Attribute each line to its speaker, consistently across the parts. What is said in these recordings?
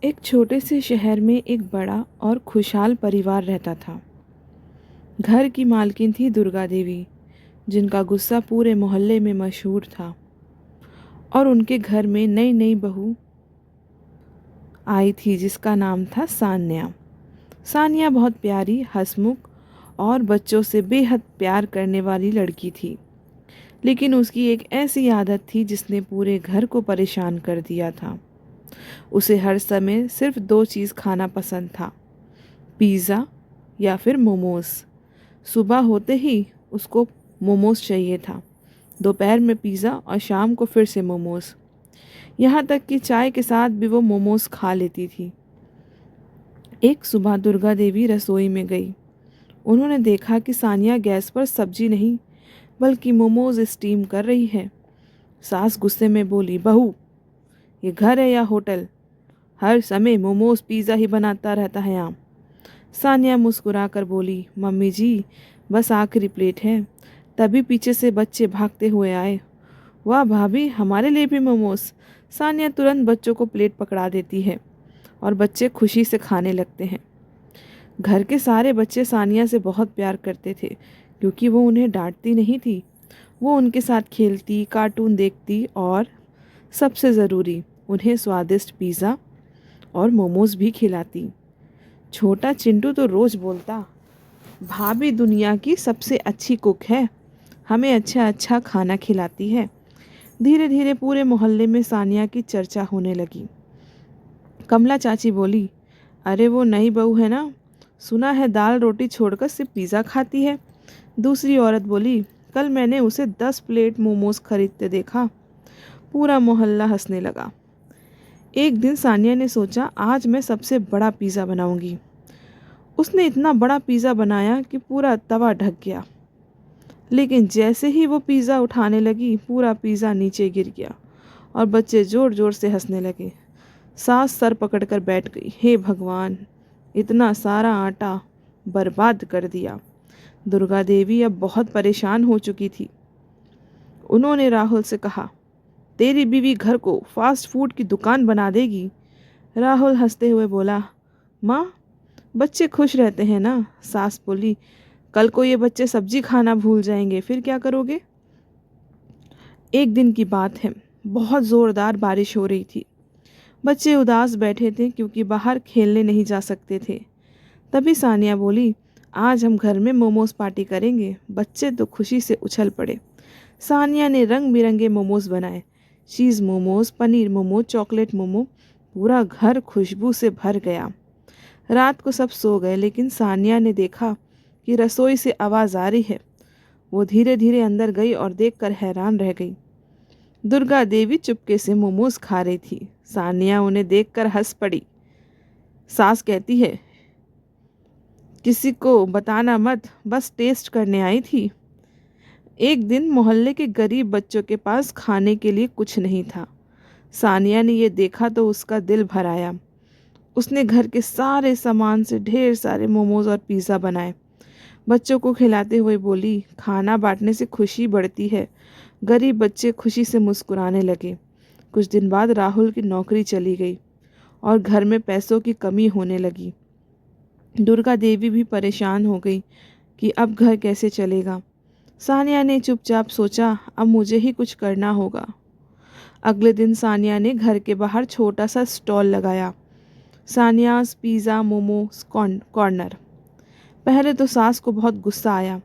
Speaker 1: एक छोटे से शहर में एक बड़ा और खुशहाल परिवार रहता था। घर की मालकिन थी दुर्गा देवी, जिनका गुस्सा पूरे मोहल्ले में मशहूर था। और उनके घर में नई नई बहू आई थी जिसका नाम था सान्या। सान्या बहुत प्यारी, हंसमुख और बच्चों से बेहद प्यार करने वाली लड़की थी। लेकिन उसकी एक ऐसी आदत थी जिसने पूरे घर को परेशान कर दिया था। उसे हर समय सिर्फ दो चीज़ खाना पसंद था, पिज़्ज़ा या फिर मोमोज। सुबह होते ही उसको मोमोज चाहिए था, दोपहर में पिज़्ज़ा और शाम को फिर से मोमोज। यहाँ तक कि चाय के साथ भी वो मोमोज खा लेती थी। एक सुबह दुर्गा देवी रसोई में गई। उन्होंने देखा कि सानिया गैस पर सब्जी नहीं बल्कि मोमोज स्टीम कर रही है। सास गुस्से में बोली, बहू, ये घर है या होटल? हर समय मोमोज पिज़्ज़ा ही बनाता रहता है यहाँ। सानिया मुस्कुराकर बोली, मम्मी जी, बस आखिरी प्लेट है। तभी पीछे से बच्चे भागते हुए आए। वाह भाभी, हमारे लिए भी मोमोज। सानिया तुरंत बच्चों को प्लेट पकड़ा देती है और बच्चे खुशी से खाने लगते हैं। घर के सारे बच्चे सानिया से बहुत प्यार करते थे, क्योंकि वो उन्हें डांटती नहीं थी। वो उनके साथ खेलती, कार्टून देखती और सबसे ज़रूरी, उन्हें स्वादिष्ट पिज़्ज़ा और मोमोज भी खिलाती। छोटा चिंटू तो रोज़ बोलता, भाभी दुनिया की सबसे अच्छी कुक है, हमें अच्छा अच्छा खाना खिलाती है। धीरे धीरे पूरे मोहल्ले में सानिया की चर्चा होने लगी। कमला चाची बोली, अरे वो नई बहू है ना, सुना है दाल रोटी छोड़कर सिर्फ पिज़्ज़ा खाती है। दूसरी औरत बोली, कल मैंने उसे 10 प्लेट मोमोज खरीदते देखा। पूरा मोहल्ला हंसने लगा। एक दिन सानिया ने सोचा, आज मैं सबसे बड़ा पिज़्ज़ा बनाऊंगी। उसने इतना बड़ा पिज़्ज़ा बनाया कि पूरा तवा ढक गया। लेकिन जैसे ही वो पिज़्ज़ा उठाने लगी, पूरा पिज़्ज़ा नीचे गिर गया और बच्चे ज़ोर ज़ोर से हंसने लगे। सास सर पकड़कर बैठ गई, हे भगवान, इतना सारा आटा बर्बाद कर दिया। दुर्गा देवी अब बहुत परेशान हो चुकी थी। उन्होंने राहुल से कहा, तेरी बीवी घर को फास्ट फूड की दुकान बना देगी। राहुल हंसते हुए बोला, माँ, बच्चे खुश रहते हैं ना। सास बोली, कल को ये बच्चे सब्जी खाना भूल जाएंगे, फिर क्या करोगे? एक दिन की बात है, बहुत ज़ोरदार बारिश हो रही थी। बच्चे उदास बैठे थे क्योंकि बाहर खेलने नहीं जा सकते थे। तभी सानिया बोली, आज हम घर में मोमोज पार्टी करेंगे। बच्चे तो खुशी से उछल पड़े। सानिया ने रंग बिरंगे मोमोज बनाए, चीज़ मोमोज, पनीर मोमोज, चॉकलेट मोमो। पूरा घर खुशबू से भर गया। रात को सब सो गए, लेकिन सानिया ने देखा कि रसोई से आवाज़ आ रही है। वो धीरे धीरे अंदर गई और देखकर हैरान रह गई। दुर्गा देवी चुपके से मोमोज खा रही थी। सानिया उन्हें देखकर हंस पड़ी। सास कहती है, किसी को बताना मत, बस टेस्ट करने आई थी। एक दिन मोहल्ले के गरीब बच्चों के पास खाने के लिए कुछ नहीं था। सानिया ने ये देखा तो उसका दिल भर आया। उसने घर के सारे सामान से ढेर सारे मोमोज और पिज़्ज़ा बनाए। बच्चों को खिलाते हुए बोली, खाना बांटने से खुशी बढ़ती है। गरीब बच्चे खुशी से मुस्कुराने लगे। कुछ दिन बाद राहुल की नौकरी चली गई और घर में पैसों की कमी होने लगी। दुर्गा देवी भी परेशान हो गई कि अब घर कैसे चलेगा। सानिया ने चुपचाप सोचा, अब मुझे ही कुछ करना होगा। अगले दिन सानिया ने घर के बाहर छोटा सा स्टॉल लगाया, सानियाज़ पिज़्ज़ा मोमोज कॉर्नर। पहले तो सास को बहुत गुस्सा आया,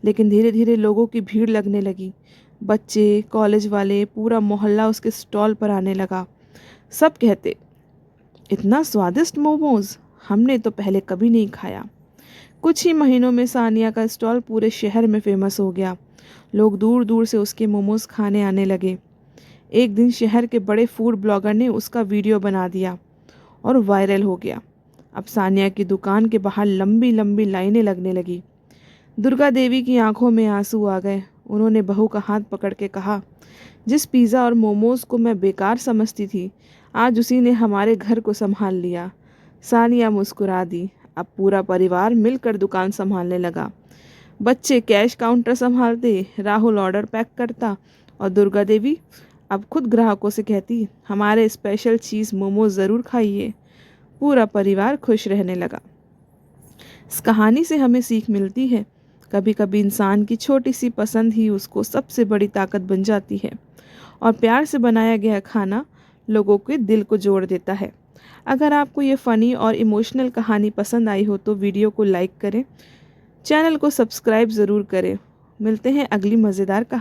Speaker 1: लेकिन धीरे धीरे लोगों की भीड़ लगने लगी। बच्चे, कॉलेज वाले, पूरा मोहल्ला उसके स्टॉल पर आने लगा। सब कहते, इतना स्वादिष्ट मोमोज हमने तो पहले कभी नहीं खाया। कुछ ही महीनों में सानिया का स्टॉल पूरे शहर में फेमस हो गया। लोग दूर दूर से उसके मोमोज खाने आने लगे। एक दिन शहर के बड़े फूड ब्लॉगर ने उसका वीडियो बना दिया और वायरल हो गया। अब सानिया की दुकान के बाहर लंबी लंबी लाइनें लगने लगी। दुर्गा देवी की आंखों में आंसू आ गए। उन्होंने बहू का हाथ पकड़ के कहा, जिस पिज़्ज़ा और मोमोज को मैं बेकार समझती थी, आज उसी ने हमारे घर को संभाल लिया। सानिया मुस्कुरा दी। अब पूरा परिवार मिलकर दुकान संभालने लगा। बच्चे कैश काउंटर संभालते, राहुल ऑर्डर पैक करता और दुर्गा देवी अब खुद ग्राहकों से कहती, हमारे स्पेशल चीज़ मोमोज ज़रूर खाइए। पूरा परिवार खुश रहने लगा। इस कहानी से हमें सीख मिलती है, कभी कभी इंसान की छोटी सी पसंद ही उसको सबसे बड़ी ताकत बन जाती है और प्यार से बनाया गया खाना लोगों के दिल को जोड़ देता है। अगर आपको ये फ़नी और इमोशनल कहानी पसंद आई हो तो वीडियो को लाइक करें, चैनल को सब्सक्राइब ज़रूर करें। मिलते हैं अगली मज़ेदार कहानी।